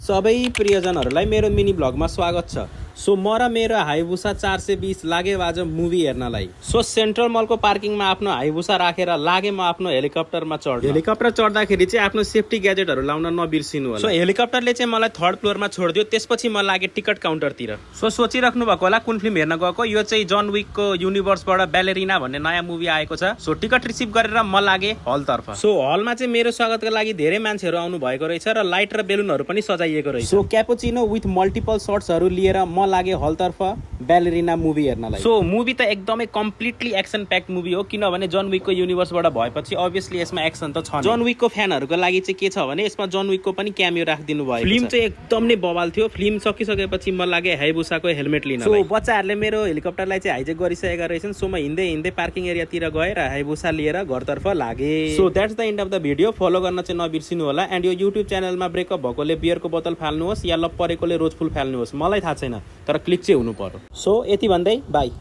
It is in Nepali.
सबै प्रियजनहरूलाई मेरो मिनी ब्लगमा स्वागत छ। सो म र मेरो हाइबुसा 420 लागे आज मुभी हेर्नलाई। सो सेन्ट्रल मलको पार्किङमा आफ्नो हाइबुसा राखेर लागे म आफ्नो हेलिकप्टरमा चढ्न। हेलिकप्टर चढ्दाखेरि चाहिँ आफ्नो सेफ्टी ग्याजेटहरू लाउन नबिर्सिनु होला। सो हेलिकप्टरले चाहिँ मलाई थर्ड फ्लोरमा छोड्दियो, त्यसपछि म लागे टिकट काउन्टरतिर। सो सोचिराख्नु भएको होला कुन फिल्म हेर्न गएको, यो चाहिँ जन विकको युनिभर्सबाट ब्यालेरिना भन्ने नयाँ मुभी आएको छ। सो टिकट रिसिभ गरेर म लागे हलतर्फ। सो हलमा चाहिँ मेरो स्वागतको लागि धेरै मान्छेहरू आउनु भएको रहेछ र लाइट र बेलुनहरू पनि सजाइएको रहेछ। सो क्यापुचिनो विथ मल्टिपल शट्सहरू लिएर म लागे हलतर्फ ब्यालेरिना मुभी हेर्नलाई। सो मुभी त एकदमै कम्प्लिटली एक्सन प्याक्ड मुभी हो, किनभने जन विकको युनिभर्सबाट भएपछि अभियसली यसमा एक्सन त छ। जन विकको फ्यानहरूको लागि चाहिँ के छ भने यसमा जन विकको पनि क्यामियो राखिदिनु भयो। फिल्म चाहिँ एकदम नै बवाल थियो। फिल्म सकिसकेपछि म लागे हाइबुसाको हेलमेट लिन। सो बच्चाहरूले मेरो हेलिकप्टरलाई चाहिँ हाइजेक गरिसकेका रहेछन्। सो म हिँड्दै हिँड्दै पार्किङ एरियातिर गएर हाइबुसा लिएर घरतर्फ लागे। So that's the end of the video. Follow गर्न चाहिँ नबिर्सिनु होला। एन्ड यो युट्युब च्यानलमा ब्रेकअप भएकोले बियरको बोतल फाल्नुहोस् या लप परेकोले रोज फुल फाल्नुहोस्, मलाई थाहा छैन, तर क्लिक चाहिँ हुनु पर्यो। सो यति भन्दै बाई।